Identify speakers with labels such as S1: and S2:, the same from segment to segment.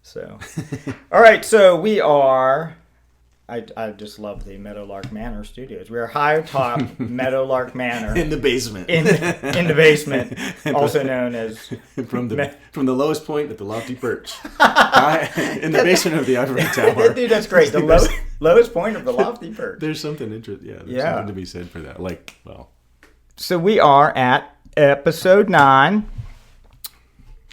S1: So, all right. So we are. I just love the Meadowlark Manor Studios. We are high atop Meadowlark Manor
S2: In the basement.
S1: in the basement, also known as
S2: from the lowest point at the lofty perch. In the basement of the Ivory Tower.
S1: Dude, that's great. The lowest point of the lofty perch.
S2: There's something interesting. Yeah, there's something to be said for that.
S1: So we are at episode 9.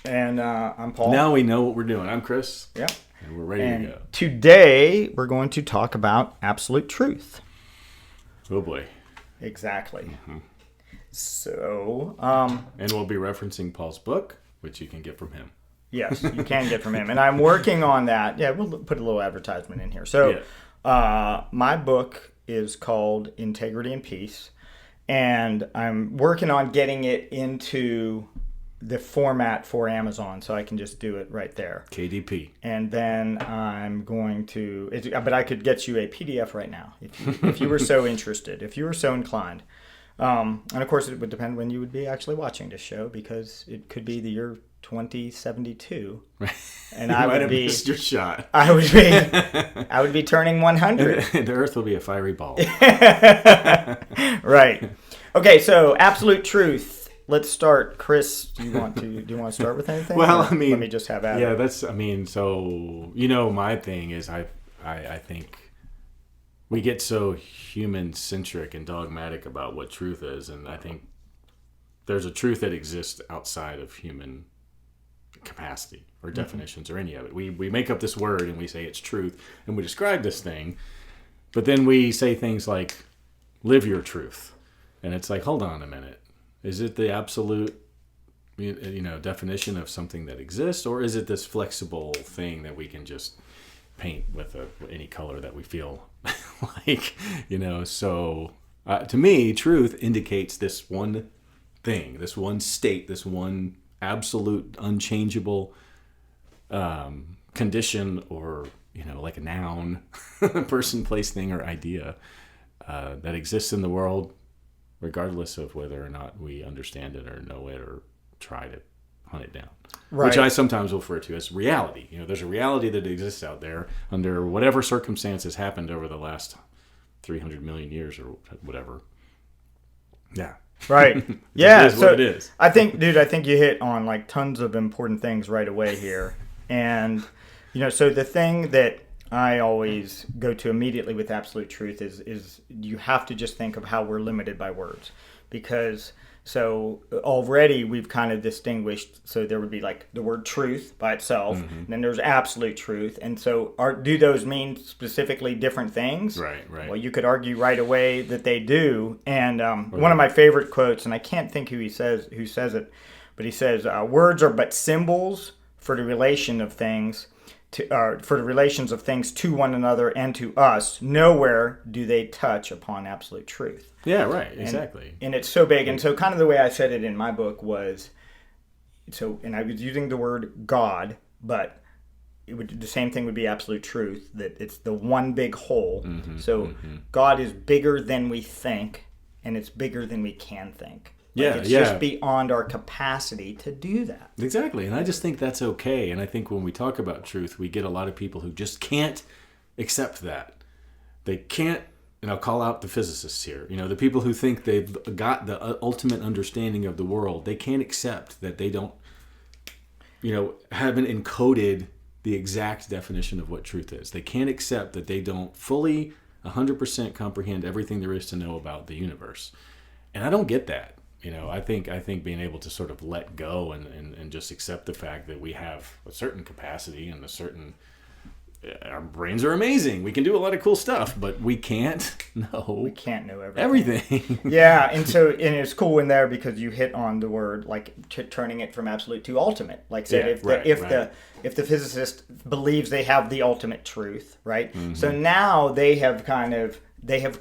S1: And I'm Paul.
S2: Now we know what we're doing. I'm Chris.
S1: Yeah.
S2: And we're ready to go.
S1: Today, we're going to talk about absolute truth.
S2: Oh, boy.
S1: Exactly. Mm-hmm. So,
S2: and we'll be referencing Paul's book, which you can get from him.
S1: Yes, you can get from him. And I'm working on that. Yeah, we'll put a little advertisement in here. So, my book is called Integrity and Peace. And I'm working on getting it into the format for Amazon, so I can just do it right there.
S2: KDP.
S1: And then I'm going to, but I could get you a PDF right now if you were so interested, if you were so inclined. And of course, it would depend when you would be actually watching this show, because it could be the year 2072, and I would be
S2: missed your shot.
S1: I would be turning 100.
S2: The Earth will be a fiery ball.
S1: Right. Okay. So absolute truth. Let's start, Chris. Do you want to start with anything?
S2: Well, I mean,
S1: let me just have at it.
S2: Yeah, so my thing is I think we get so human centric and dogmatic about what truth is, and I think there's a truth that exists outside of human capacity or definitions or any of it. We make up this word and we say it's truth, and we describe this thing, but then we say things like live your truth, and it's like, hold on a minute. Is it the absolute, definition of something that exists, or is it this flexible thing that we can just paint with any color that we feel like, So, to me, truth indicates this one thing, this one state, this one absolute, unchangeable condition, or like a noun, person, place, thing, or idea that exists in the world, regardless of whether or not we understand it or know it or try to hunt it down. Right. Which I sometimes refer to as reality. There's a reality that exists out there under whatever circumstances happened over the last 300 million years or whatever. Yeah.
S1: Right. Yeah.
S2: It is what it is.
S1: I think you hit on like tons of important things right away here. And, so the thing that I always go to immediately with absolute truth is you have to just think of how we're limited by words, because so already we've kind of distinguished. So there would be like the word truth by itself, and then there's absolute truth, and so do those mean specifically different things?
S2: Right.
S1: Well, you could argue right away that they do. And one of my favorite quotes, and I can't think who says it, but he says, "Words are but symbols for the relation of things." For the relations of things to one another and to us, nowhere do they touch upon absolute truth.
S2: Yeah, right, exactly.
S1: And it's so big. And so kind of the way I said it in my book was, and I was using the word God, but the same thing would be absolute truth, that it's the one big whole. God is bigger than we think, and it's bigger than we can think. It's just beyond our capacity to do that.
S2: Exactly. And I just think that's okay. And I think when we talk about truth, we get a lot of people who just can't accept that. They can't, and I'll call out the physicists here, the people who think they've got the ultimate understanding of the world. They can't accept that they don't, haven't encoded the exact definition of what truth is. They can't accept that they don't fully 100% comprehend everything there is to know about the universe. And I don't get that. I think being able to sort of let go and just accept the fact that we have a certain capacity and our brains are amazing. We can do a lot of cool stuff, but we can't know.
S1: We can't know
S2: everything.
S1: Yeah, and it's cool in there because you hit on the word like turning it from absolute to ultimate. Like said, if the physicist believes they have the ultimate truth, right? So now they have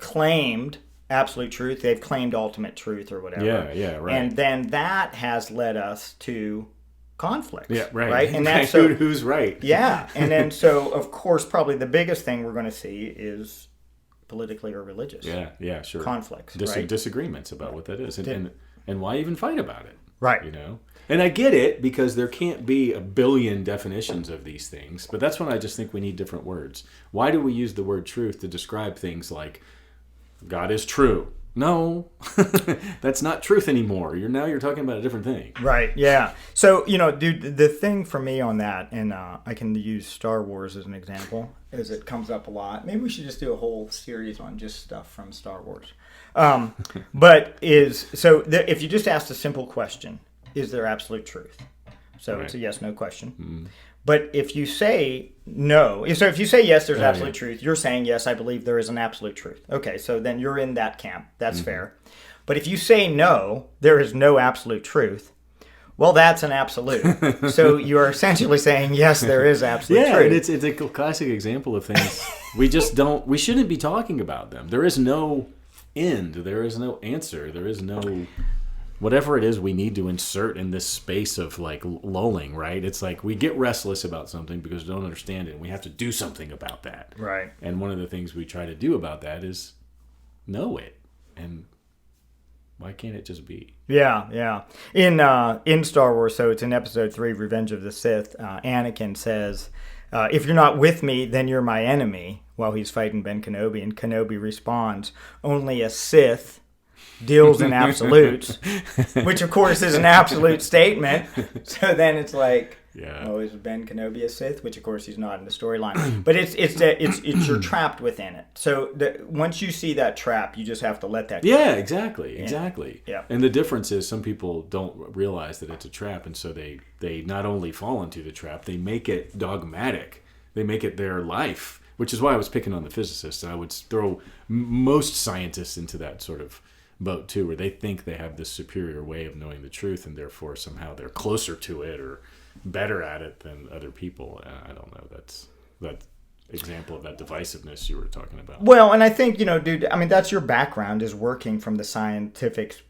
S1: claimed absolute truth, they've claimed ultimate truth or whatever.
S2: Yeah, right.
S1: And then that has led us to conflicts.
S2: Yeah, right.
S1: And that's
S2: who's right.
S1: Yeah. And then so of course probably the biggest thing we're going to see is politically or religious.
S2: Yeah, sure.
S1: Conflicts.
S2: Disagreements about what that is. And why even fight about it?
S1: Right.
S2: You know? And I get it, because there can't be a billion definitions of these things. But that's when I just think we need different words. Why do we use the word truth to describe things like God is true? No, that's not truth anymore. You're talking about a different thing.
S1: Right. Yeah. So, dude, the thing for me on that, and I can use Star Wars as an example, as it comes up a lot. Maybe we should just do a whole series on just stuff from Star Wars. If you just ask a simple question, is there absolute truth? So
S2: Right.
S1: it's a yes/no question.
S2: Mm.
S1: But if you say no, so if you say yes, there's absolute truth, you're saying yes, I believe there is an absolute truth. Okay, so then you're in that camp. That's fair. But if you say no, there is no absolute truth, well, that's an absolute. So you're essentially saying yes, there is absolute truth.
S2: Yeah, and it's a classic example of things we shouldn't be talking about them. There is no end. There is no answer. There is no whatever it is we need to insert in this space of like lulling, right? It's like we get restless about something because we don't understand it, and we have to do something about that.
S1: Right.
S2: And one of the things we try to do about that is know it. And why can't it just be?
S1: Yeah. In Star Wars, so it's in Episode 3, Revenge of the Sith, Anakin says, if you're not with me, then you're my enemy, while he's fighting Ben Kenobi. And Kenobi responds, only a Sith deals in absolutes, which of course is an absolute statement. So then it's like, oh, is Ben Kenobi a Sith? Which of course he's not in the storyline. But it's you're trapped within it. So once you see that trap, you just have to let that go.
S2: Yeah, exactly.
S1: Yeah.
S2: And the difference is some people don't realize that it's a trap, and so they not only fall into the trap, they make it dogmatic. They make it their life, which is why I was picking on the physicists. And I would throw most scientists into that sort of boat too, where they think they have this superior way of knowing the truth, and therefore somehow they're closer to it or better at it than other people. I don't know. That's that example of that divisiveness you were talking about.
S1: Well, and I think, dude, I mean, that's your background, is working from the scientific,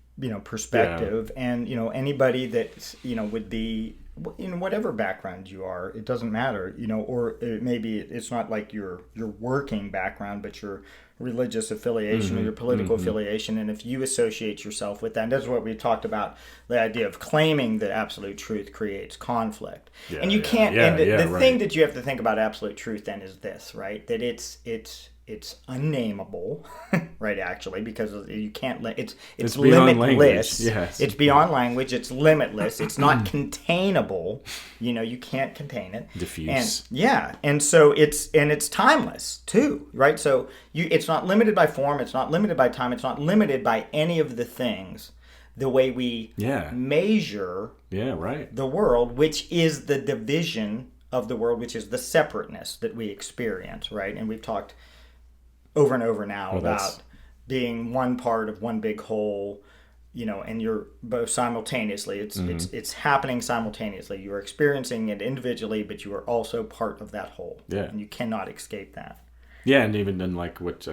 S1: perspective. Yeah. And, anybody that, would be in whatever background you are, it doesn't matter, or maybe it's not like your working background, but your religious affiliation or your political affiliation. And if you associate yourself with that, and that's what we talked about, the idea of claiming the absolute truth creates conflict. Yeah, and you can't, the thing that you have to think about absolute truth then is this, right? That it's unnameable, right? Actually, because you can't. It's limitless.
S2: Yes.
S1: It's beyond language. It's limitless. It's not containable. You can't contain it.
S2: Diffuse.
S1: And so it's timeless too, right? So it's not limited by form. It's not limited by time. It's not limited by any of the things. The way we measure the world, which is the division of the world, which is the separateness that we experience, right? And we've talked over and over now about being one part of one big whole, and you're both simultaneously. It's happening simultaneously. You are experiencing it individually, but you are also part of that whole. Yeah. And you cannot escape that.
S2: Yeah, and even then, like what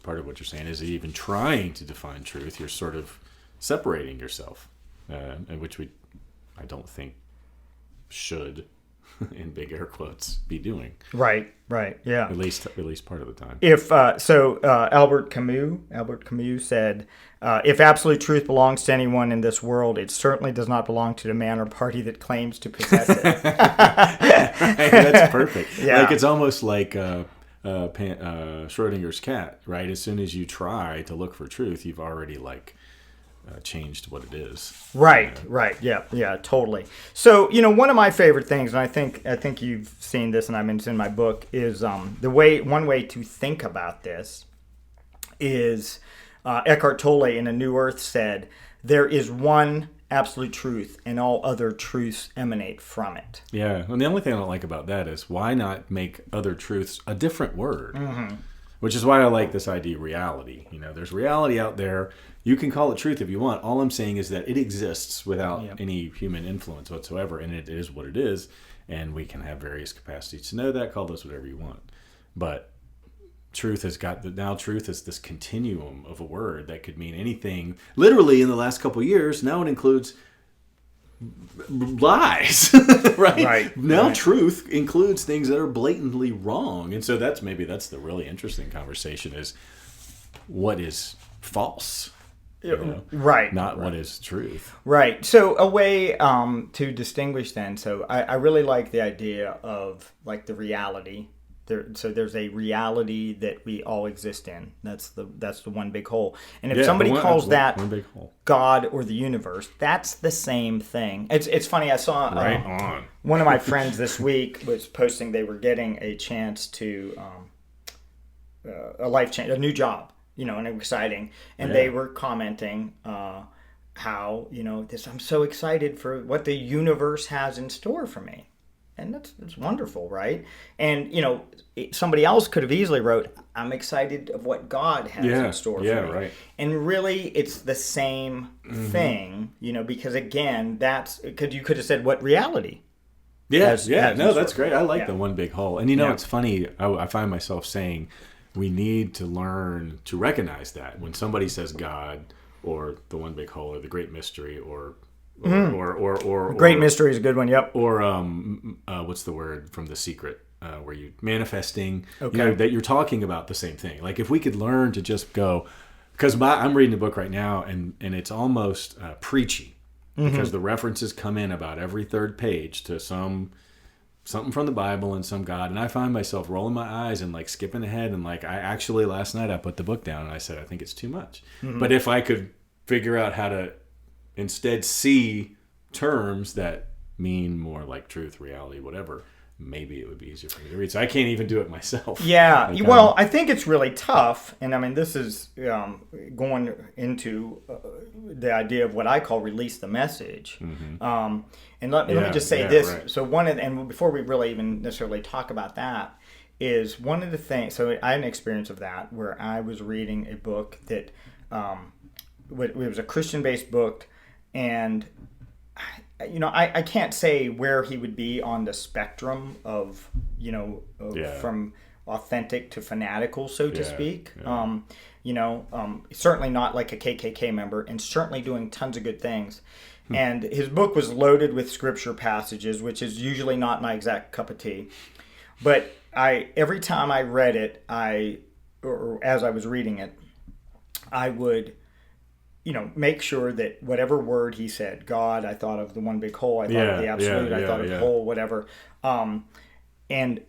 S2: part of what you're saying is even trying to define truth, you're sort of separating yourself, and which I don't think should, in big air quotes, be doing.
S1: Right, yeah.
S2: At least part of the time.
S1: Albert Camus said, if absolute truth belongs to anyone in this world, it certainly does not belong to the man or party that claims to possess it.
S2: That's perfect.
S1: Yeah.
S2: Like it's almost like Schrodinger's cat, right? As soon as you try to look for truth, you've already changed what it is.
S1: Right. Yeah, totally. So, one of my favorite things, and I think you've seen this, and it's in my book, is one way to think about this is Eckhart Tolle in A New Earth said, there is one absolute truth, and all other truths emanate from it.
S2: Yeah, and the only thing I don't like about that is why not make other truths a different word? Mm-hmm. Which is why I like this idea of reality. There's reality out there. You can call it truth if you want. All I'm saying is that it exists without any human influence whatsoever, and it is what it is, and we can have various capacities to know that. Call this whatever you want. But truth is this continuum of a word that could mean anything. Literally, in the last couple of years, now it includes lies, right? Now truth includes things that are blatantly wrong, and so that's the really interesting conversation is what is false
S1: Right.
S2: not
S1: right.
S2: what is truth.
S1: Right. So a way to distinguish then. So I really like the idea of like the reality. So there's a reality that we all exist in. That's the one big whole. And if somebody calls that
S2: one big hole.
S1: God or the universe, that's the same thing. It's funny. I saw
S2: Right on.
S1: one of my friends this week was posting they were getting a chance to a life change, a new job, and exciting. And they were commenting how, this, I'm so excited for what the universe has in store for me. And that's wonderful, right? And, somebody else could have easily wrote, I'm excited of what God has in store for me.
S2: Right.
S1: And really, it's the same thing, because again, you could have said, what reality?
S2: That's great. I like the one big hole. And it's funny. I find myself saying we need to learn to recognize that when somebody says God or the one big hole or the great mystery or
S1: Great mystery is a good one. Yep.
S2: Or what's the word from The Secret? Where you manifesting,
S1: okay.
S2: That you're talking about the same thing. Like if we could learn to just go, because I'm reading a book right now and it's almost preachy because the references come in about every third page to something from the Bible and some God, and I find myself rolling my eyes and like skipping ahead and like I actually last night I put the book down and I said I think it's too much. But if I could figure out how to instead see terms that mean more like truth, reality, whatever, maybe it would be easier for me to read. So I can't even do it myself.
S1: Yeah. Well, I think it's really tough. And I mean, this is going into the idea of what I call release the message. And let me just say this. Right. So and before we really even necessarily talk about that, is one of the things, so I had an experience of that where I was reading a book that it was a Christian-based book, and I can't say where he would be on the spectrum of from authentic to fanatical, so to speak. Certainly not like a KKK member, and certainly doing tons of good things. And his book was loaded with scripture passages, which is usually not my exact cup of tea. But every time I read it, or as I was reading it, I would make sure that whatever word he said, God, I thought of the one big whole, I thought of the absolute, I thought of the whole, whatever. And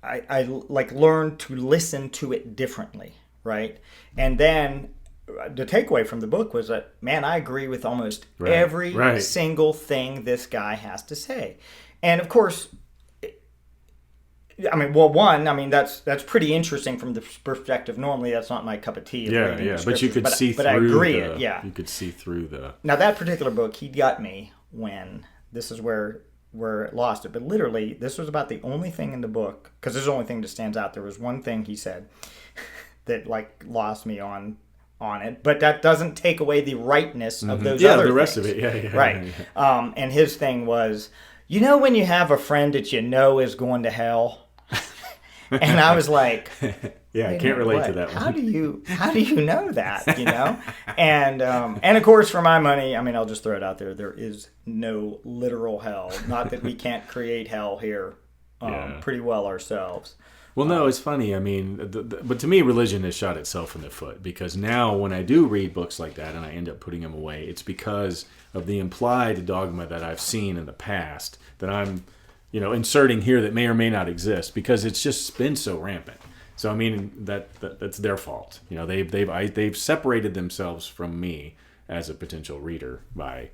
S1: I like learned to listen to it differently, right? And then the takeaway from the book was that, man, I agree with almost every single thing this guy has to say. And of course, that's pretty interesting from the perspective. Normally, that's not my cup of tea.
S2: But you could see through.
S1: But I agree.
S2: You could see through the.
S1: Now that particular book, he got me when this is where it lost it. But literally, this was about the only thing in the book, because this is the only thing that stands out. There was one thing he said that like lost me on it, but that doesn't take away the rightness of those other
S2: the rest
S1: things.
S2: of it.
S1: Right. And his thing was, when you have a friend that is going to hell. And I was like,
S2: I can't relate to that one.
S1: How do you know that, And of course, for my money, I'll just throw it out there. There is no literal hell. Not that we can't create hell here pretty well ourselves.
S2: Well, no, it's funny. But to me, religion has shot itself in the foot, because now when I do read books like that and I end up putting them away, it's because of the implied dogma that I've seen in the past that I'm inserting here that may or may not exist, because it's just been so rampant. So that's their fault. They've separated themselves from me as a potential reader by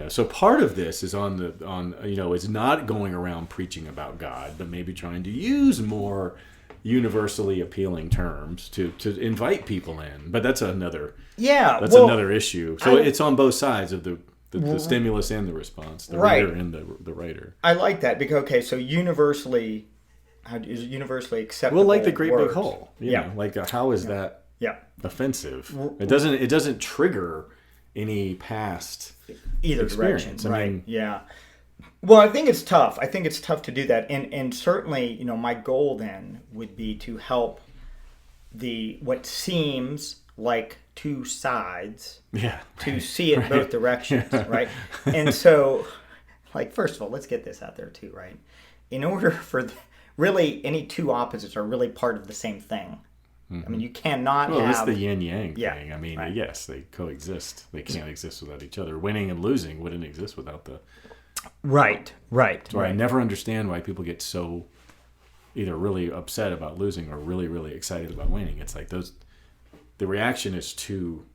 S2: So part of this is is not going around preaching about God, but maybe trying to use more universally appealing terms to invite people in. But that's another another issue. So it's on both sides of the stimulus and the response, the reader and the writer.
S1: I like that because so universally acceptable.
S2: Well, like the great
S1: words.
S2: big hole. How is that offensive? It doesn't trigger any past
S1: either
S2: experience.
S1: direction. Well, I think it's tough. I think it's tough to do that, and certainly, my goal then would be to help what seems like two sides to see it both directions, right? And so, first of all, let's get this out there too, right? In order for really any two opposites are really part of the same thing, I mean, you cannot
S2: Well,
S1: have...
S2: it's the yin yang
S1: Yeah,
S2: thing. I mean,
S1: right.
S2: yes, they coexist. They can't exist without each other. Winning and losing wouldn't exist without the.
S1: Right.
S2: So I never understand why people get so either really upset about losing or really, really excited about winning. It's like those. The reaction is too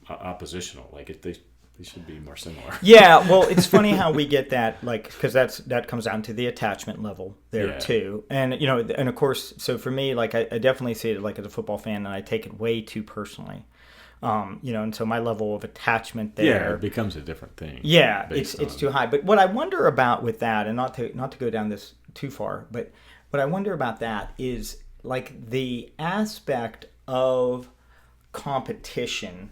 S2: oppositional. Like they should be more similar.
S1: Yeah, well, it's funny how we get that, like, because that comes down to the attachment level there
S2: Yeah.
S1: too, and and of course, so for me, like, I definitely see it like as a football fan, and I take it way too personally, and so my level of attachment there,
S2: Yeah, it becomes a different thing.
S1: yeah,
S2: based
S1: it's
S2: on-
S1: too high. But what I wonder about with that, and not to go down this too far, but what I wonder about that is like the aspect of competition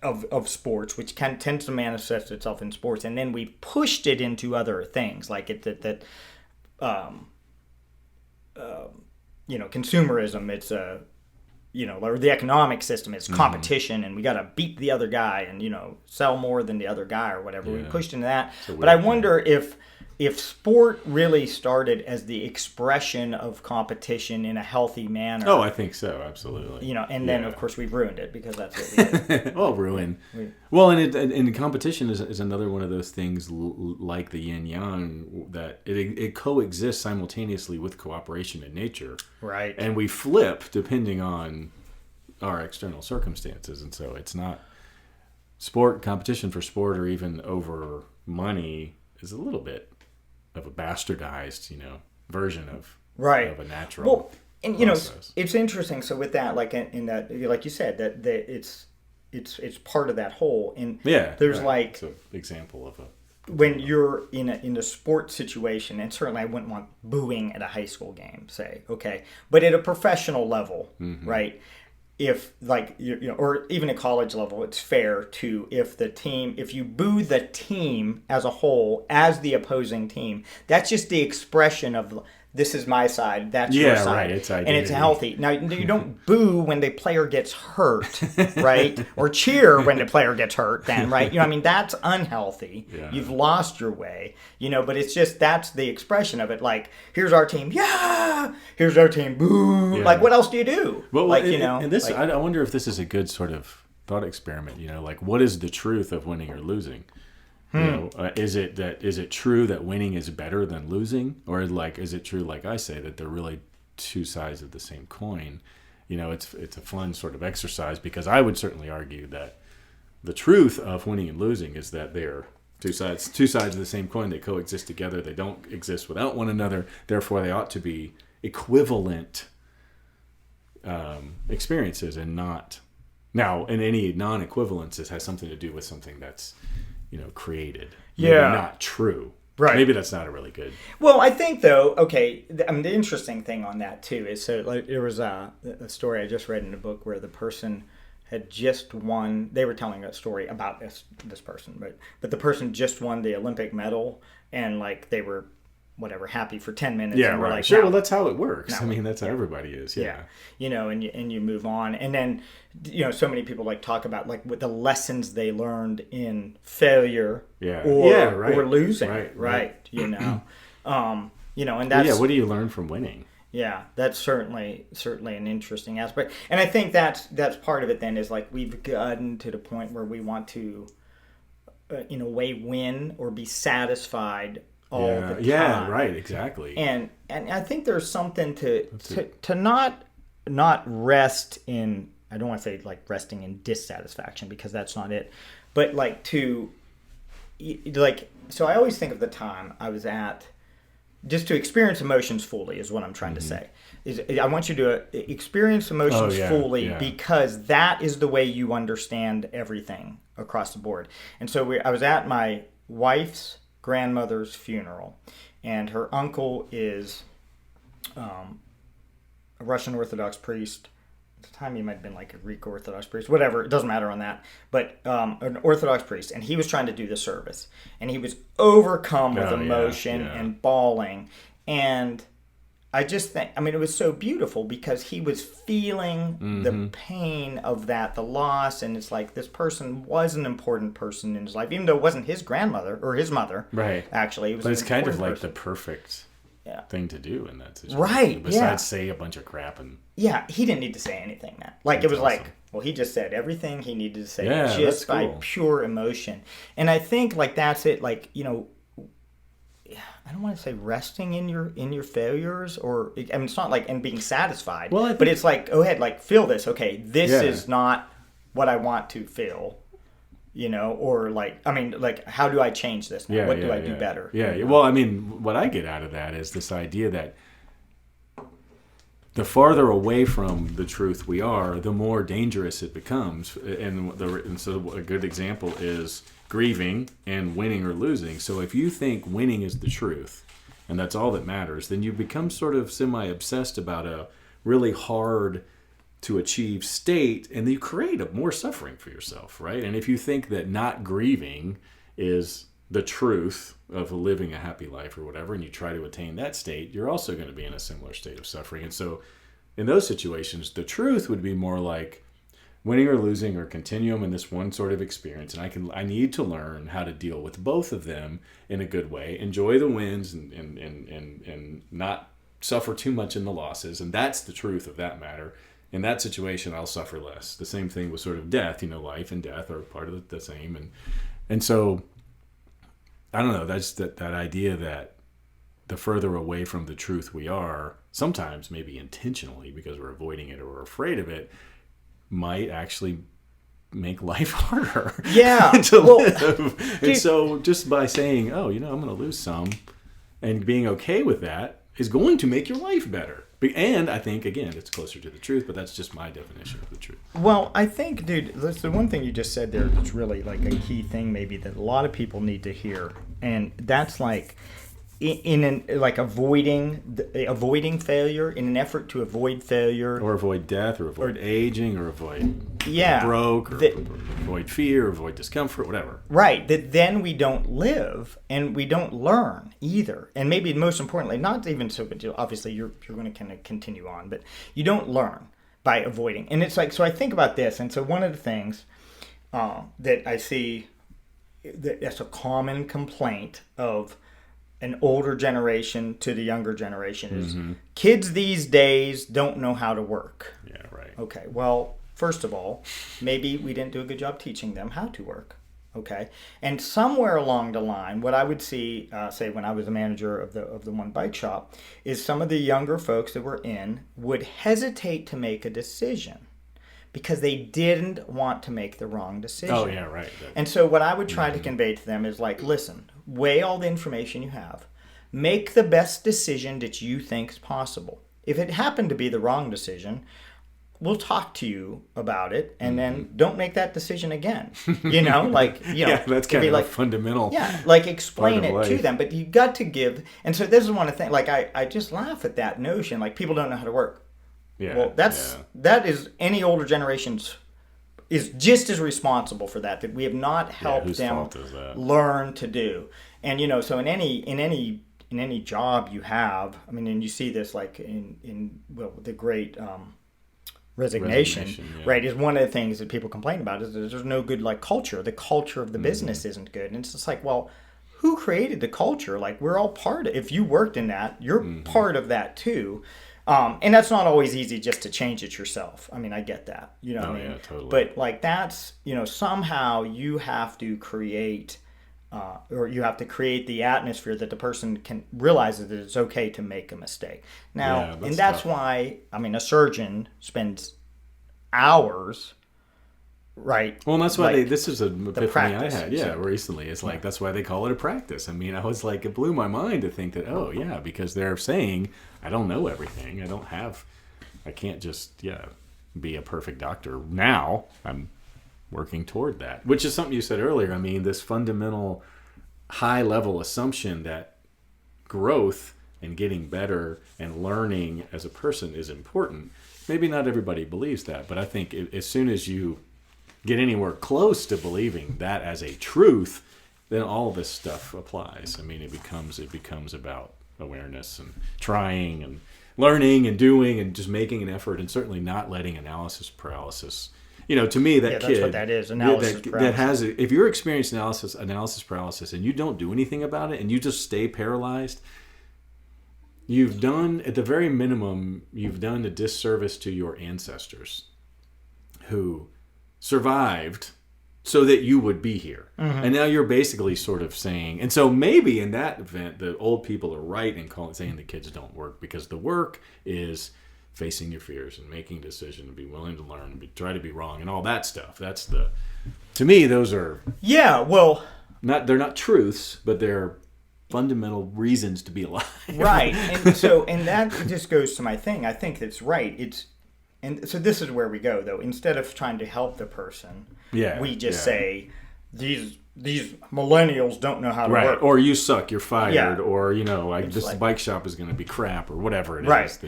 S1: of sports, which tends to manifest itself in sports, and then we've pushed it into other things, like consumerism. It's or the economic system is competition, and we got to beat the other guy, and sell more than the other guy or whatever. We
S2: Yeah.
S1: pushed into that,
S2: a
S1: but I
S2: weird thing.
S1: wonder if sport really started as the expression of competition in a healthy manner.
S2: Oh, I think so. Absolutely.
S1: And then
S2: Yeah.
S1: of course we've ruined it because that's what we did.
S2: Well, ruin. Well, and competition is another one of those things like the yin yang that it coexists simultaneously with cooperation in nature,
S1: Right.
S2: and we flip depending on our external circumstances, and so it's not competition for sport or even over money is a little bit of a bastardized, version of
S1: Right.
S2: of a natural.
S1: Well, and
S2: process.
S1: it's interesting. So with that, like in that, like you said, that it's part of that whole. And
S2: Yeah,
S1: there's
S2: right.
S1: like
S2: it's an example of a
S1: when you're in a sports situation, and certainly I wouldn't want booing at a high school game, say, okay, but at a professional level,
S2: Mm-hmm.
S1: right? If like or even a college level, it's fair to if you boo the team as a whole, as the opposing team, that's just the expression of this is my side, that's your
S2: Yeah,
S1: side,
S2: right, it's
S1: and it's
S2: identity.
S1: healthy. Now you don't boo when the player gets hurt, right? Or cheer when the player gets hurt, then right? I mean that's unhealthy.
S2: Yeah.
S1: You've lost your way, but it's just that's the expression of it. Like here's our team, yeah. Here's our team, boo.
S2: Yeah.
S1: Like what else do you do?
S2: Well,
S1: like
S2: and this,
S1: like-
S2: I wonder if this is a good sort of thought experiment. Like what is the truth of winning or losing? Is it true that winning is better than losing, or like is it true, like I say, that they're really two sides of the same coin? It's a fun sort of exercise because I would certainly argue that the truth of winning and losing is that they're two sides of the same coin. They coexist together. They don't exist without one another. Therefore, they ought to be equivalent experiences and not. Now, in any non-equivalence, it has something to do with something that's, created. Maybe
S1: Yeah.
S2: not true.
S1: Right.
S2: Maybe that's not a really good.
S1: Well, I think though, okay, the interesting thing on that too is so like there was a story I just read in a book where the person had just won. They were telling a story about this person, but the person just won the Olympic medal, and like they were whatever happy for 10 minutes.
S2: Yeah,
S1: and were
S2: right.
S1: like,
S2: Sure.
S1: "Now
S2: Well, that's how it works.
S1: now
S2: I mean, that's how everybody is. Yeah.
S1: and you move on, and then so many people like talk about like what the lessons they learned in failure
S2: Yeah.
S1: or
S2: Yeah, right.
S1: or losing,
S2: Right.
S1: and that's
S2: What do you learn from winning?
S1: yeah, that's certainly an interesting aspect, and I think that's part of it. Then is like we've gotten to the point where we want to, in a way, win or be satisfied all the time.
S2: Yeah. Right. Exactly.
S1: And I think there's something to not rest in. I don't want to say like resting in dissatisfaction because that's not it, but like so I always think of the time I was at. Just to experience emotions fully is what I'm trying to say. I want you to experience emotions fully because that is the way you understand everything across the board. And so I was at my wife's grandmother's funeral, and her uncle is a Russian Orthodox priest. At the time, he might have been like a Greek Orthodox priest, whatever. It doesn't matter on that. But an Orthodox priest, and he was trying to do the service, and he was overcome with emotion and bawling. And I just think, it was so beautiful because he was feeling the pain of that, the loss, and it's like this person was an important person in his life, even though it wasn't his grandmother or his mother.
S2: Right.
S1: Actually, it was.
S2: But
S1: an
S2: it's kind of
S1: important
S2: like
S1: person.
S2: the perfect thing to do in that situation.
S1: Right,
S2: Besides say a bunch of crap and...
S1: Yeah, he didn't need to say anything, man. Like,
S2: That's
S1: it was
S2: awesome.
S1: like, well, he just said everything he needed to say
S2: Yeah,
S1: just
S2: that's
S1: by
S2: cool.
S1: pure emotion. And I think, like, that's it. Like, you know, I don't want to say resting in your failures, or I mean, it's not like and being satisfied.
S2: Well, I think-
S1: but it's like, go ahead, like, feel this. Okay, this
S2: Yeah.
S1: is not what I want to feel. You know, or like, I mean, like, how do I change this now? What do I do better?
S2: Yeah.
S1: You know?
S2: Well, I mean, what I get out of that is this idea that the farther away from the truth we are, the more dangerous it becomes. And so a good example is grieving and winning or losing. So if you think winning is the truth and that's all that matters, then you become sort of semi-obsessed about a really hard to achieve state, and you create more suffering for yourself, right? And if you think that not grieving is the truth of living a happy life or whatever, and you try to attain that state, you're also going to be in a similar state of suffering. And so in those situations, the truth would be more like winning or losing or continuum in this one sort of experience. And I need to learn how to deal with both of them in a good way, enjoy the wins and not suffer too much in the losses. And that's the truth of that matter. In that situation, I'll suffer less. The same thing with sort of death. You know, life and death are part of the same. And so, I don't know, that's that idea that the further away from the truth we are, sometimes maybe intentionally because we're avoiding it or we're afraid of it, might actually make life harder
S1: Yeah.
S2: to
S1: Well,
S2: live. And so just by saying, oh, you know, I'm going to lose some, and being okay with that is going to make your life better. And I think, again, it's closer to the truth, but that's just my definition of the truth.
S1: Well, I think, dude, that's the one thing you just said there that's really like a key thing maybe that a lot of people need to hear. And that's like like avoiding failure in an effort to avoid failure.
S2: Or avoid death, or avoid aging, or avoid broke, or avoid fear, or avoid discomfort, whatever.
S1: Right. That then we don't live and we don't learn either. And maybe most importantly, not even so, but obviously you're going to kind of continue on, but you don't learn by avoiding. And it's like, so I think about this. And so one of the things that I see that's a common complaint of an older generation to the younger generation is kids these days don't know how to work.
S2: Yeah, right.
S1: Okay, well, first of all, maybe we didn't do a good job teaching them how to work. Okay, and somewhere along the line, what I would see, say when I was a manager of the one bike shop, is some of the younger folks that were in would hesitate to make a decision because they didn't want to make the wrong decision.
S2: Oh, yeah, right.
S1: And so what I would try to convey to them is like, listen, weigh all the information you have. Make the best decision that you think is possible. If it happened to be the wrong decision, we'll talk to you about it, and then don't make that decision again. You know, like, you know.
S2: Yeah, that's kind of like, a fundamental
S1: like explain it
S2: life.
S1: to them. But you got to give, and so this is one of the things, like I just laugh at that notion, like people don't know how to work.
S2: Yeah,
S1: Well, that is any older generations is just as responsible for that we have not helped them learn to do. And you know, so in any job you have, I mean, and you see this like in the great resignation,
S2: yeah.
S1: right, is one of the things that people complain about is that there's no good like culture. The culture of the business isn't good, and it's just like, well, who created the culture? Like, we're all part of. If you worked in that, you're part of that too. And that's not always easy just to change it yourself. I mean, I get that. You know what I mean?
S2: Yeah, totally.
S1: But like that's, you know, somehow you have to create or you have to create the atmosphere that the person can realize that it's okay to make a mistake. Now, and that's why, I mean, a surgeon spends hours, right?
S2: Well, and that's why
S1: like,
S2: this is an epiphany I had,
S1: so,
S2: recently. It's like, that's why they call it a practice. I mean, I was like, it blew my mind to think that, oh, yeah, because they're saying, I don't know everything. I can't just, be a perfect doctor. Now, I'm working toward that, which is something you said earlier. I mean, this fundamental high-level assumption that growth and getting better and learning as a person is important. Maybe not everybody believes that, but I think as soon as you get anywhere close to believing that as a truth, then all this stuff applies. I mean, it becomes about awareness and trying and learning and doing and just making an effort, and certainly not letting analysis paralysis. You know, to me, that kid,
S1: that's what that is, analysis paralysis.
S2: That has, if you're experiencing analysis paralysis and you don't do anything about it and you just stay paralyzed, you've done, at the very minimum, you've done a disservice to your ancestors who survived so that you would be here. And now you're basically sort of saying, and so maybe in that event, the old people are right in saying the kids don't work, because the work is facing your fears and making a decision and be willing to learn and try to be wrong and all that stuff. That's to me, those are they're not truths, but they're fundamental reasons to be alive.
S1: Right. And that just goes to my thing. I think it's right. And so this is where we go, though. Instead of trying to help the person, we just say, these millennials don't know how to work.
S2: Or you suck, you're fired, or, this bike shop is going to be crap, or whatever it is.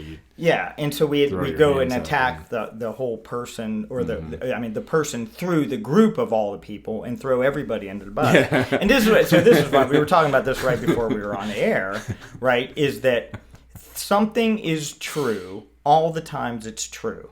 S1: And so we go and attack the whole person, or the person through the group of all the people, and throw everybody under the bus. Yeah. And this is why we were talking about this right before we were on the air, right, is that something is true all the times it's true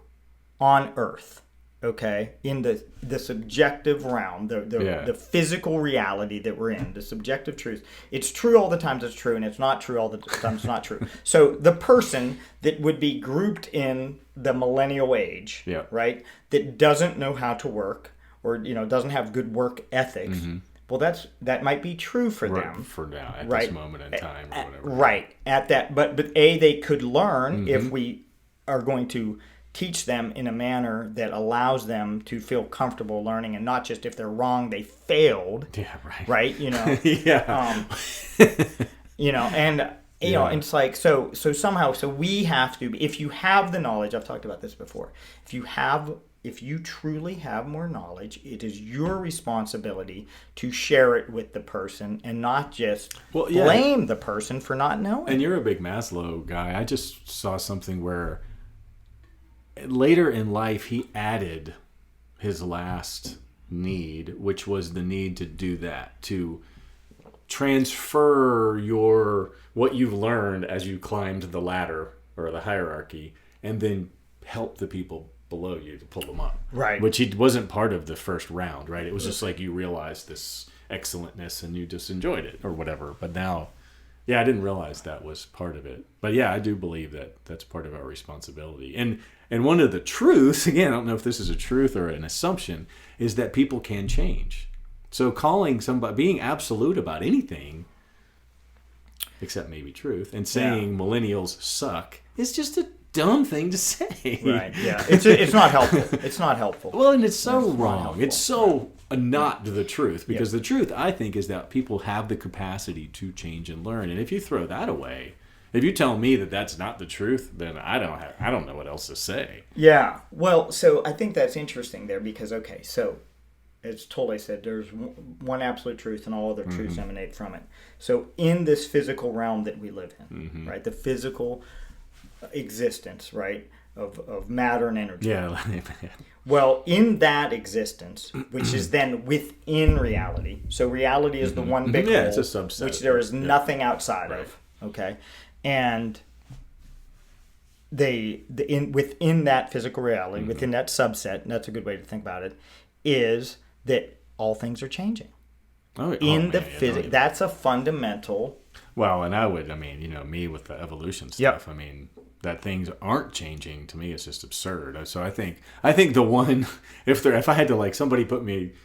S1: on Earth, okay? In the subjective realm, the physical reality that we're in, the subjective truth. It's true all the times it's true, and it's not true all the times it's not true. So the person that would be grouped in the millennial age, right, that doesn't know how to work, or doesn't have good work ethics, well, that might be true for them
S2: for now at this moment in time, or whatever.
S1: Right at that, but they could learn if we are going to teach them in a manner that allows them to feel comfortable learning, and not just if they're wrong they failed.
S2: Yeah, right.
S1: Right, and it's like so somehow we have to, if you have the knowledge, I've talked about this before, if you truly have more knowledge, it is your responsibility to share it with the person, and not just blame the person for not knowing.
S2: And you're a big Maslow guy. I just saw something where later in life he added his last need, which was the need to do that, to transfer what you've learned as you climbed the ladder or the hierarchy, and then help the people below you to pull them up.
S1: Right.
S2: Which he wasn't part of the first round, right? It was just like you realized this excellentness and you just enjoyed it or whatever. But now, I didn't realize that was part of it. But I do believe that that's part of our responsibility. And one of the truths, again, I don't know if this is a truth or an assumption, is that people can change. So calling somebody, being absolute about anything, except maybe truth, and saying millennials suck is just a dumb thing to say.
S1: Right, yeah. It's not helpful. It's not helpful.
S2: Well, and it's so wrong. It's so not the truth, because the truth, I think, is that people have the capacity to change and learn. And if you throw that away, if you tell me that that's not the truth, then I don't know what else to say.
S1: Yeah. Well, so I think that's interesting there, because, so as Tolle said, there's one absolute truth and all other truths emanate from it. So in this physical realm that we live in, right, the physical existence, right, of matter and energy.
S2: Yeah.
S1: Well, in that existence, which is then within reality, so reality is the one big hole,
S2: it's a subset,
S1: which there is nothing outside of, okay? And within that physical reality, within that subset, and that's a good way to think about it, is that all things are changing. That's a fundamental.
S2: Well, and me with the evolution stuff, that things aren't changing, to me is just absurd. So I think the one, if I had to, somebody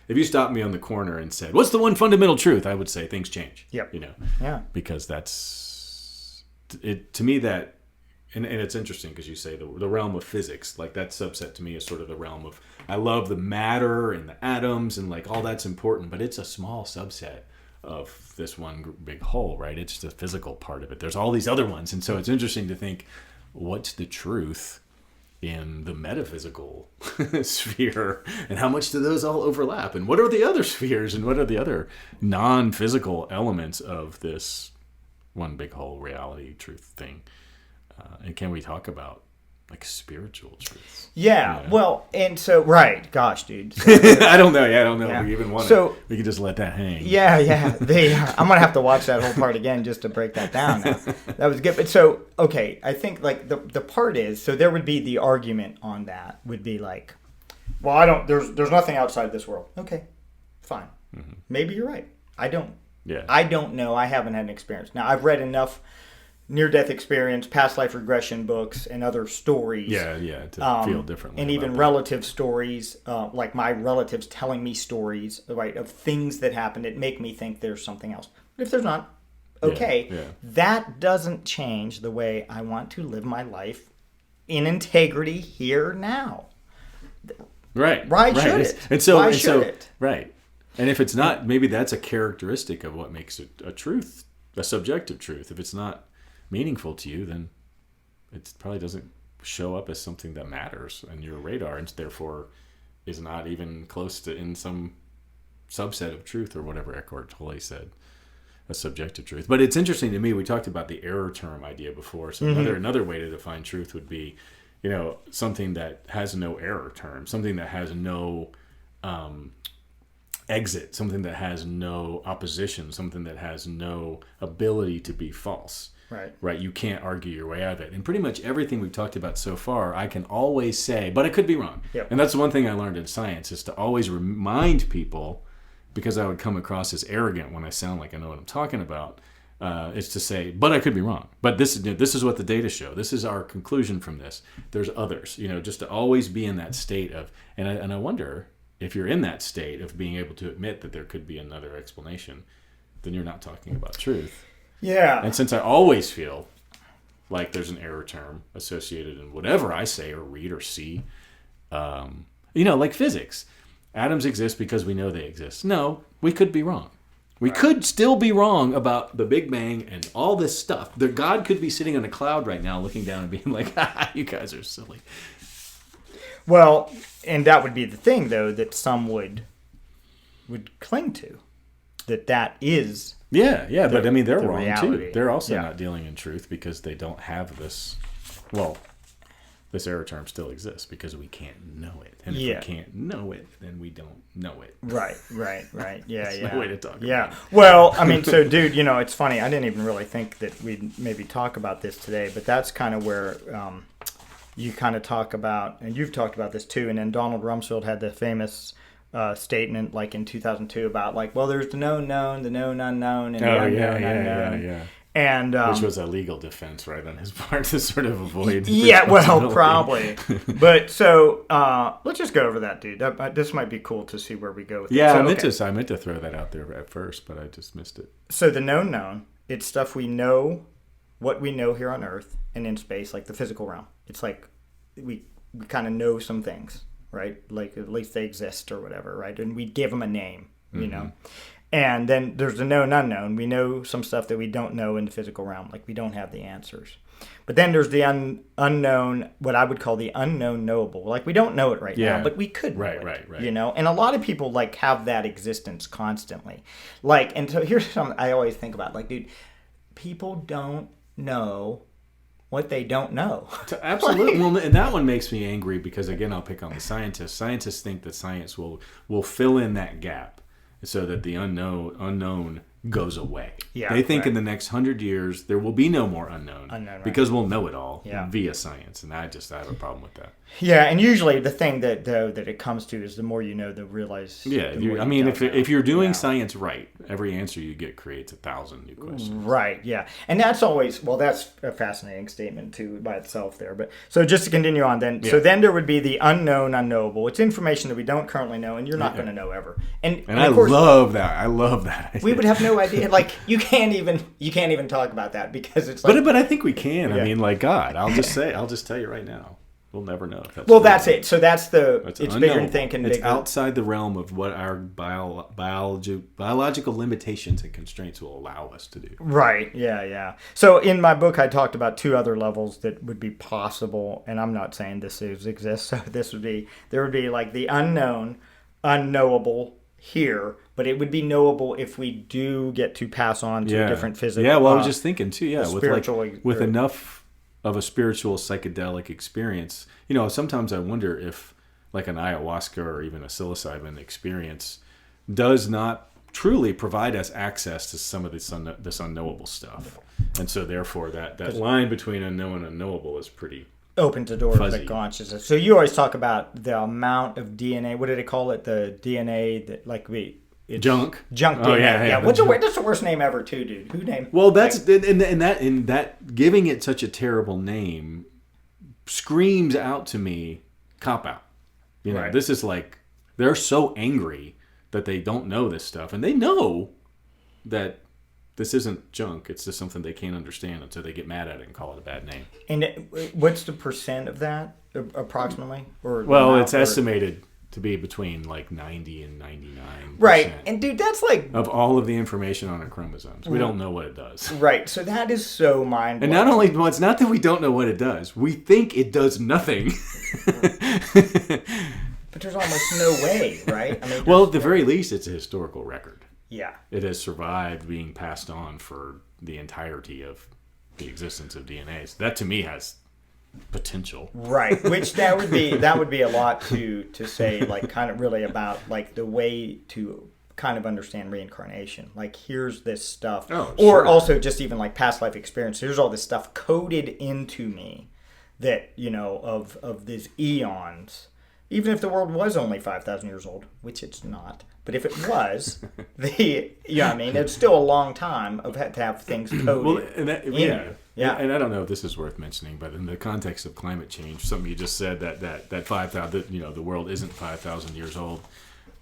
S2: if you stopped me on the corner and said, what's the one fundamental truth? I would say things change.
S1: Yep.
S2: Because that's it to me, that, and it's interesting because you say the realm of physics, that subset to me is sort of the realm of, I love the matter and the atoms and all that's important, but it's a small subset of this one big whole, right? It's the physical part of it. There's all these other ones. And so it's interesting to think, what's the truth in the metaphysical sphere, and how much do those all overlap, and what are the other spheres, and what are the other non-physical elements of this one big whole reality truth thing, and can we talk about spiritual truths?
S1: Well, and so gosh, dude, so,
S2: I don't know if we even want to, we can just let that hang.
S1: I'm gonna have to watch that whole part again just to break that down now. That was good. But so I think the part is, so there would be the argument on that would be well, there's nothing outside this world. Okay, fine, maybe you're right. I don't know. I haven't had an experience. Now I've read enough near-death experience, past life regression books, and other stories.
S2: To feel differently.
S1: And even relative stories, like my relatives telling me stories, right, of things that happened that make me think there's something else. But if there's not, okay, that doesn't change the way I want to live my life in integrity here now.
S2: Right.
S1: Why should it?
S2: Why should it? Right. And if it's not, maybe that's a characteristic of what makes it a truth, a subjective truth. If it's not meaningful to you, then it probably doesn't show up as something that matters on your radar, and therefore is not even close to in some subset of truth, or whatever Eckhart Tolle said, a subjective truth. But it's interesting to me, we talked about the error term idea before, so another way to define truth would be, something that has no error term, something that has no exit, something that has no opposition, something that has no ability to be false. Right. You can't argue your way out of it. And pretty much everything we've talked about so far, I can always say, but I could be wrong.
S1: Yep.
S2: And that's one thing I learned in science, is to always remind people, because I would come across as arrogant when I sound like I know what I'm talking about, is to say, but I could be wrong. But this is what the data show. This is our conclusion from this. There's others, just to always be in that state of, and I wonder if you're in that state of being able to admit that there could be another explanation, then you're not talking about truth.
S1: Yeah.
S2: And since I always feel like there's an error term associated in whatever I say or read or see, like physics. Atoms exist because we know they exist. No, we could be wrong. We could still be wrong about the Big Bang and all this stuff. God could be sitting on a cloud right now looking down and being like, you guys are silly.
S1: Well, and that would be the thing, though, that some would cling to. That is...
S2: Yeah, but I mean, they're wrong
S1: reality.
S2: Too. They're also not dealing in truth because they don't have this. Well, this error term still exists because we can't know it, and if we can't know it, then we don't know it.
S1: Right. Yeah,
S2: That's no way to talk about it.
S1: Yeah. Well, I mean, so, dude, it's funny. I didn't even really think that we'd maybe talk about this today, but that's kind of where you kind of talk about, and you've talked about this too. And then Donald Rumsfeld had the famous statement like in 2002 about there's the known known, the known unknown, and the unknown unknown.
S2: Yeah.
S1: And
S2: which was a legal defense, right, on his part to sort of avoid.
S1: Yeah, well, probably. But so let's just go over that, dude. This might be cool to see where we go with it.
S2: So, I meant to throw that out there at first, but I just missed it.
S1: So the known, it's stuff we know, what we know here on Earth and in space, like the physical realm. It's like we kind of know some things. Right? Like at least they exist or whatever, right? And we give them a name, And then there's the known unknown. We know some stuff that we don't know in the physical realm, like we don't have the answers. But then there's the unknown, what I would call the unknown knowable. Like we don't know it right now, but we could know it. Right. And a lot of people have that existence constantly. And so here's something I always think about. Dude, people don't know what they don't know.
S2: Absolutely. Well, and that one makes me angry because, again, I'll pick on the scientists. Scientists think that science will fill in that gap so that the unknown goes away. Yeah, they think in the next 100 years there will be no more unknown because we'll know it all via science, and I have a problem with that.
S1: Yeah, and usually the thing that it comes to is the more you know, the realize. Yeah,
S2: if you're doing science right, every answer you get creates 1,000 new questions.
S1: Right. Yeah, and that's always that's a fascinating statement too by itself there. But so just to continue on, then then there would be the unknown unknowable. It's information that we don't currently know, and you're not going to know ever. And
S2: of course, love that. I love that.
S1: We would have no idea. You can't even talk about that because it's
S2: but I think we can. I mean, God, I'll just tell you right now. We'll never know.
S1: That's it. So that's it's bigger than thinking.
S2: It's outside the realm of what our biological limitations and constraints will allow us to do.
S1: Right. Yeah. So in my book, I talked about 2 other levels that would be possible, and I'm not saying this exists. So there would be like the unknown, unknowable here, but it would be knowable if we do get to pass on to a different physical.
S2: Yeah. Well, I was just thinking too. Yeah, with
S1: enough
S2: of a spiritual psychedelic experience. Sometimes I wonder if like an ayahuasca or even a psilocybin experience does not truly provide us access to some of this unknowable stuff. And so therefore that line between unknown and unknowable is pretty
S1: opens the door to the consciousness. So you always talk about the amount of DNA. What did they call it? The DNA that it's
S2: Junk.
S1: Junk
S2: Oh,
S1: DNA.
S2: yeah.
S1: That's the worst name ever, too, dude. Who named?
S2: Well, that's in that giving it such a terrible name screams out to me cop out. You know,
S1: Right.
S2: this is like they're so angry that they don't know this stuff, and they know that this isn't junk. It's just something they can't understand until they get mad at it and call it a bad name.
S1: And what's the percent of that, approximately? Or
S2: Well,
S1: amount,
S2: it's estimated to be between like 90 and 99%.
S1: Right. And dude, that's like
S2: Of all of the information on our chromosomes. We don't know what it does.
S1: right. So that is so mind
S2: And
S1: blowing.
S2: not only, well, it's not that we don't know what it does. We think it does nothing.
S1: But there's almost no way, right? I mean,
S2: Well, at the very least, it's a historical record.
S1: yeah.
S2: It has survived being passed on for the entirety of the existence of DNA. So that to me has potential.
S1: Right, which that would be a lot to say, like, kind of really about like the way to kind of understand reincarnation. Like, here's this stuff,
S2: Oh,
S1: or
S2: sure.
S1: also just even like past life experience. Here's all this stuff coded into me that of these eons. Even if the world was only 5,000 years old, which it's not, but if it was, it's still a long time of to have things coded.
S2: Well, and that, yeah.
S1: Yeah.
S2: And I don't know if this is worth mentioning, but in the context of climate change, something you just said that 5,000, that the world isn't 5,000 years old.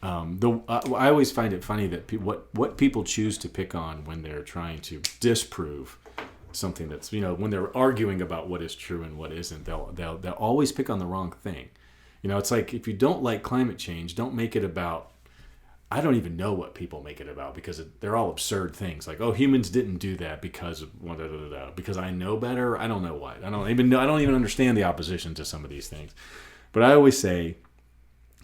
S2: I always find it funny that what people choose to pick on when they're trying to disprove something that's when they're arguing about what is true and what isn't, they'll always pick on the wrong thing. It's like if you don't like climate change, don't make it about. I don't even know what people make it about because they're all absurd things. Like, oh, humans didn't do that because of because I know better. I don't know what. I don't even understand the opposition to some of these things. But I always say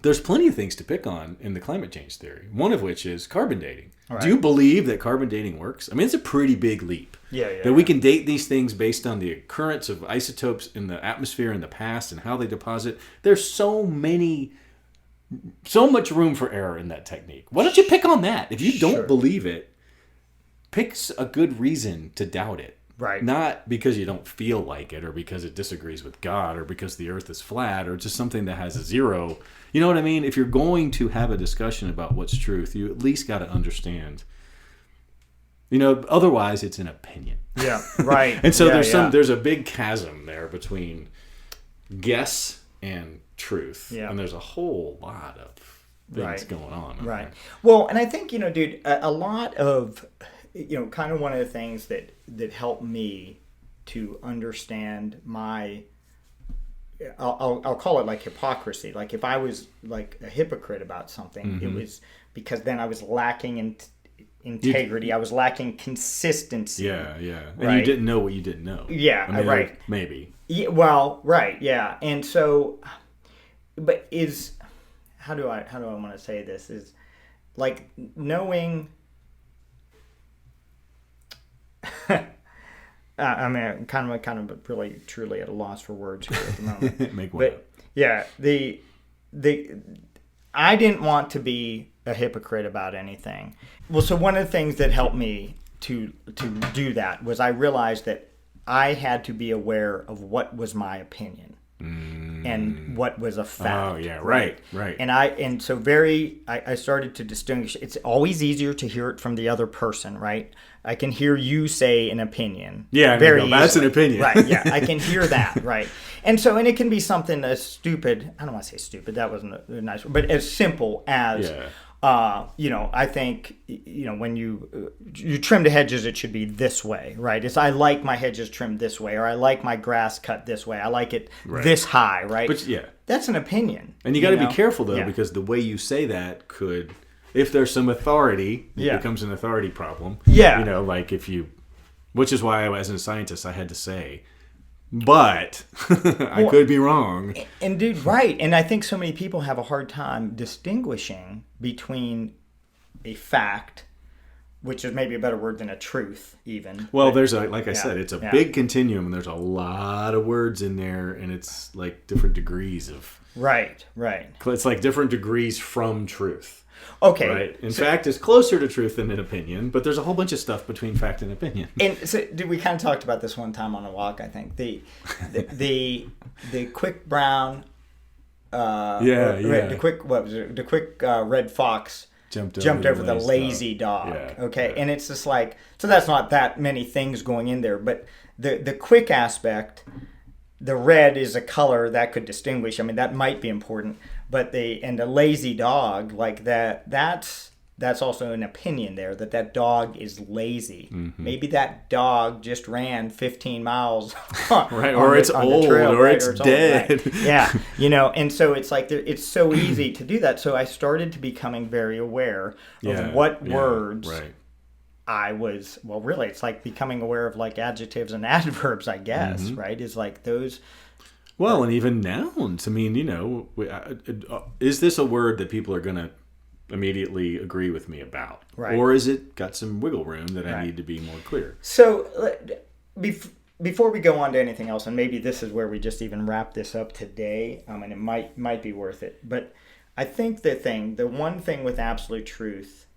S2: there's plenty of things to pick on in the climate change theory. One of which is carbon dating.
S1: Right.
S2: Do you believe that carbon dating works? I mean, it's a pretty big leap. That we can date these things based on the occurrence of isotopes in the atmosphere in the past and how they deposit. There's so much room for error in that technique. Why don't you pick on that? If you don't believe it, pick a good reason to doubt it.
S1: Right.
S2: Not because you don't feel like it or because it disagrees with God or because the earth is flat or just something that has a zero. You know what I mean? If you're going to have a discussion about what's truth, you at least got to understand. Otherwise it's an opinion.
S1: Yeah, right.
S2: And so there's a big chasm there between guess and truth.
S1: Yeah.
S2: And there's a whole lot of things going on.
S1: Right. Well, and I think, dude, a lot of, kind of one of the things that helped me to understand my, I'll call it like hypocrisy. Like if I was like a hypocrite about something, it was because then I was lacking in integrity. I was lacking consistency.
S2: Yeah, yeah. And
S1: right?
S2: you didn't know what you didn't know.
S1: Yeah,
S2: I mean,
S1: right.
S2: Maybe.
S1: Yeah, well, right, yeah. And so, but how do I want to say this? Is like knowing. I mean, kind of really truly at a loss for words here at the moment.
S2: Make one up.
S1: But yeah, I didn't want to be a hypocrite about anything. Well, so one of the things that helped me to do that was I realized that I had to be aware of what was my opinion and what was a fact.
S2: Oh yeah, right.
S1: And I started to distinguish. It's always easier to hear it from the other person, right? I can hear you say an opinion.
S2: Yeah,
S1: very
S2: that's
S1: easily.
S2: an opinion.
S1: Right, yeah, I can hear that, right? And it can be something as stupid, I don't want to say stupid, that wasn't a nice word, but as simple as, I think, when you trim the hedges, it should be this way, right? It's I like my hedges trimmed this way, or I like my grass cut this way. I like it this high, right?
S2: But yeah.
S1: That's an opinion.
S2: And you got to be careful, though, because the way you say that could... If there's some authority, it becomes an authority problem.
S1: Yeah.
S2: Like if you... Which is why, as a scientist, I had to say, but I could be wrong.
S1: And dude, right. And I think so many people have a hard time distinguishing between a fact, which is maybe a better word than a truth, even.
S2: Well, there's like I said, it's a big continuum, and there's a lot of words in there, and it's like different degrees of...
S1: Right.
S2: It's like different degrees from truth.
S1: Okay.
S2: Right. In fact, it's closer to truth than an opinion, but there's a whole bunch of stuff between fact and opinion.
S1: And so, we kind of talked about this one time on a walk. I think the quick brown. The quick red fox jumped over the lazy dog.
S2: Yeah,
S1: Okay.
S2: yeah.
S1: And it's just like, so that's not that many things going in there, but the quick aspect, the red is a color that could distinguish. I mean, that might be important, but and the lazy dog, like that's also an opinion there, that dog is lazy.
S2: Mm-hmm.
S1: Maybe that dog just ran 15 miles.
S2: Right, or it's old,
S1: trail,
S2: or
S1: right?
S2: it's dead.
S1: Old, right? Yeah, and so it's like it's so easy to do that. So I started to becoming very aware of what words
S2: right.
S1: I was, really, it's like becoming aware of like adjectives and adverbs, I guess, right? Is like those.
S2: Well, and even nouns. I mean, is this a word that people are going to immediately agree with me about?
S1: Right.
S2: Or is it got some wiggle room that I
S1: Right.
S2: need to be more clear?
S1: So before we go on to anything else, and maybe this is where we just even wrap this up today, and it might be worth it, but I think the one thing with absolute truth,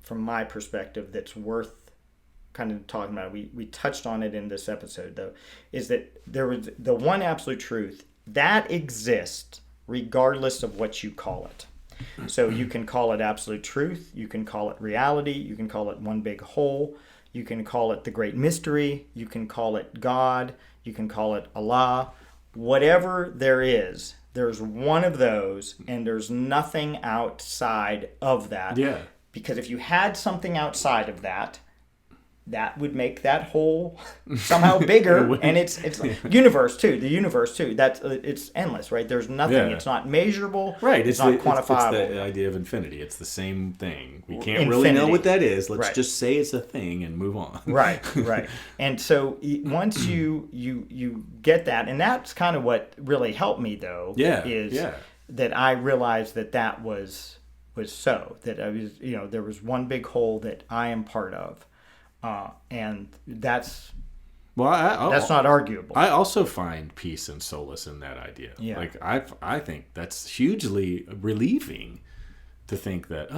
S1: from my perspective, that's worth kind of talking about, we touched on it in this episode though, is that there was the one absolute truth that exists regardless of what you call it. So you can call it absolute truth, you can call it reality, you can call it one big whole, you can call it the great mystery, you can call it God, you can call it Allah. Whatever there is, there's one of those, and there's nothing outside of that.
S2: Yeah.
S1: Because if you had something outside of that, that would make that whole somehow bigger, and it's universe too. The universe too. That's it's endless, right? There's nothing.
S2: Yeah.
S1: It's not measurable.
S2: Right.
S1: It's not quantifiable.
S2: It's the idea of infinity. It's the same thing. We can't
S1: Infinity.
S2: really know what that is. Let's
S1: Right.
S2: just say it's a thing and move on.
S1: Right. And so once you get that, and that's kind of what really helped me though.
S2: Yeah.
S1: Is
S2: Yeah.
S1: that I realized that was so, that I was, there was one big whole that I am part of. And that's not arguable.
S2: I also find peace and solace in that idea.
S1: Yeah.
S2: Like I think that's hugely relieving to think that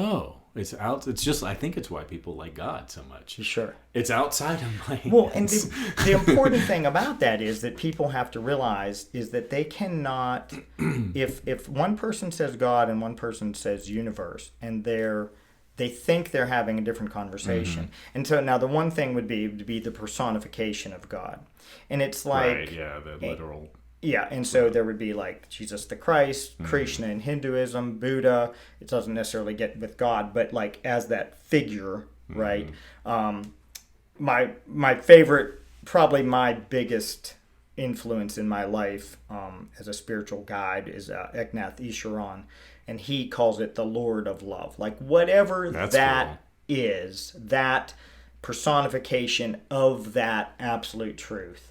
S2: it's out. It's just I think it's why people like God so much.
S1: Sure.
S2: It's outside of my hands.
S1: Well, and the important thing about that is that people have to realize is that they cannot, if one person says God and one person says universe, and they think they're having a different conversation. And so now the one thing would be to be the personification of God. And it's like...
S2: Right, yeah, the literal...
S1: Yeah, and so there would be like Jesus the Christ, Krishna in Hinduism, Buddha. It doesn't necessarily get with God, but like as that figure, right? My favorite, probably my biggest influence in my life as a spiritual guide is Eknath Easwaran, and he calls it the Lord of Love. Like whatever that is, that personification of that absolute truth.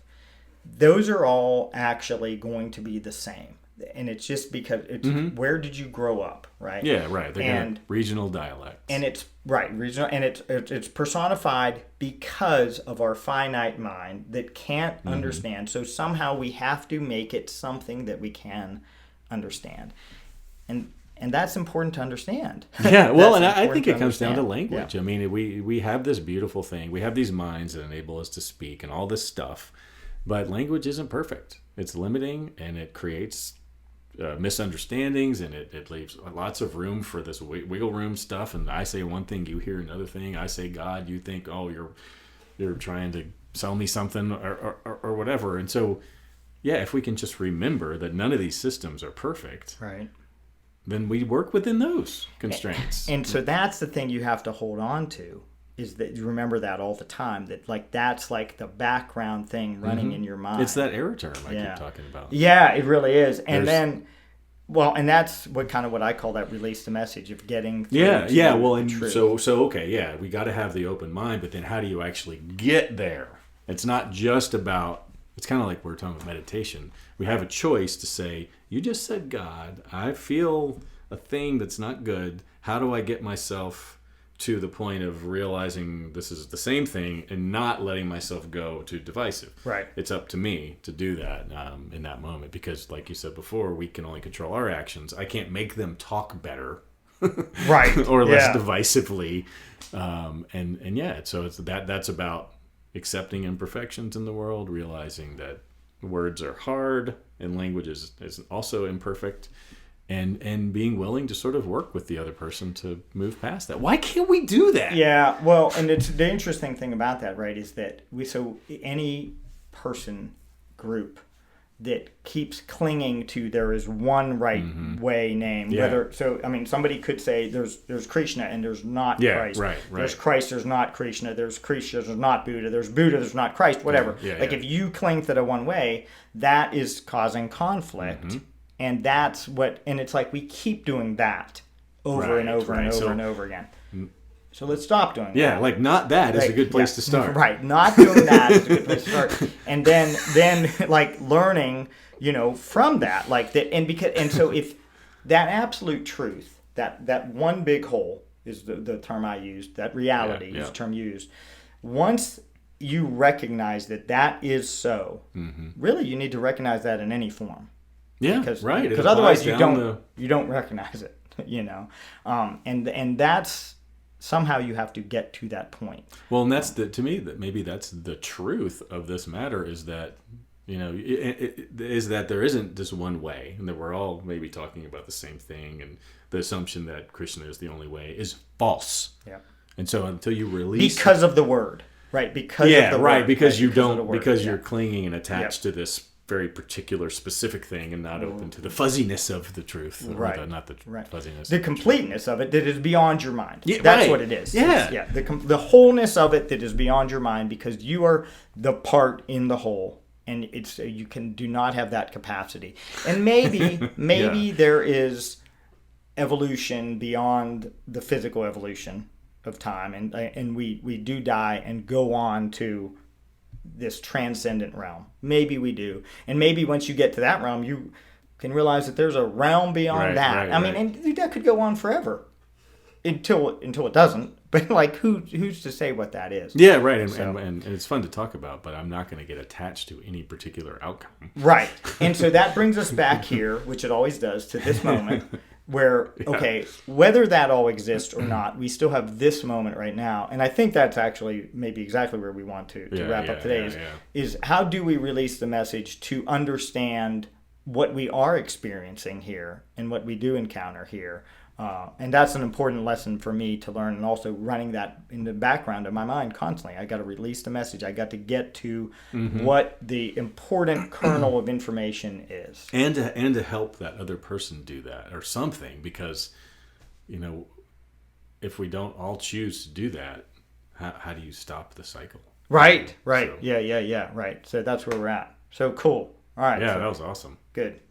S1: Those are all actually going to be the same. And it's just because it's where did you grow up, right?
S2: Yeah, right. They're regional dialects.
S1: And it's regional, and it's personified because of our finite mind that can't understand. So somehow we have to make it something that we can understand. And that's important to understand.
S2: Yeah, well, and I think it comes down to language.
S1: Yeah.
S2: I mean, we have this beautiful thing. We have these minds that enable us to speak and all this stuff. But language isn't perfect. It's limiting, and it creates misunderstandings, and it leaves lots of room for this wiggle room stuff. And I say one thing, you hear another thing. I say God, you think, you're trying to sell me something or whatever. And so, yeah, if we can just remember that none of these systems are perfect,
S1: right,
S2: then we work within those constraints.
S1: And so that's the thing you have to hold on to. Is that you remember that all the time, that like that's like the background thing running in your mind.
S2: It's that error term I keep talking about.
S1: Yeah, it really is. And then, and that's what I call that release the message of getting through
S2: well, and
S1: truth.
S2: so okay, yeah, we got to have the open mind, but then how do you actually get there? It's not just about, it's kind of like we're talking about meditation. We have a choice to say, you just said God, I feel a thing that's not good. How do I get myself to the point of realizing this is the same thing and not letting myself go to divisive?
S1: Right.
S2: It's up to me to do that in that moment, because like you said before, we can only control our actions. I can't make them talk better
S1: right,
S2: or less divisively. So it's that's about accepting imperfections in the world, realizing that words are hard and language is also imperfect, and being willing to sort of work with the other person to move past that. Why can't we do that?
S1: Yeah, well, and it's the interesting thing about that, right, is that any person group that keeps clinging to there is one right way name.
S2: Yeah.
S1: Somebody could say there's Krishna and there's not Christ.
S2: Right.
S1: There's Christ, there's not Krishna. There's Krishna, there's not Buddha. There's Buddha, there's not Christ. Whatever. If you cling to the one way, that is causing conflict, and it's like we keep doing that over and over and over again. So let's stop doing that.
S2: Yeah, like not that is a good place to start.
S1: Right, not doing that is a good place to start. And then like learning, from that, like that, and so if that absolute truth, that one big whole is the term I used, that reality is the term used. Once you recognize that is so, really you need to recognize that in any form.
S2: Yeah,
S1: Because
S2: otherwise
S1: you don't recognize it, and that's. Somehow you have to get to that point.
S2: Well, and that's to me that maybe that's the truth of this matter is that is that there isn't just one way, and that we're all maybe talking about the same thing, and the assumption that Krishna is the only way is false.
S1: Yeah.
S2: And so until you release
S1: because of the word, right? Because
S2: you're clinging and attached to this very particular specific thing and not open to the fuzziness of the truth, fuzziness,
S1: the completeness of it that is beyond your mind.
S2: Yeah,
S1: that's what it is. The wholeness of it that is beyond your mind, because you are the part in the whole, and you do not have that capacity. And maybe there is evolution beyond the physical evolution of time, and we do die and go on to this transcendent realm. Maybe we do. And maybe once you get to that realm, you can realize that there's a realm beyond that. And that could go on forever until it doesn't. But like, who's to say what that is?
S2: Yeah, right. And it's fun to talk about, but I'm not going to get attached to any particular outcome.
S1: Right. And so that brings us back here, which it always does, to this moment where, okay, whether that all exists or not, we still have this moment right now. And I think that's actually maybe exactly where we want to wrap up today is how do we release the message to understand what we are experiencing here and what we do encounter here. And that's an important lesson for me to learn, and also running that in the background of my mind constantly. I got to release the message. I got to get to what the important kernel of information is,
S2: and to help that other person do that or something. Because if we don't all choose to do that, how do you stop the cycle?
S1: Right. So. Yeah. Right. So that's where we're at. So cool. All right.
S2: Yeah, that was awesome.
S1: Good.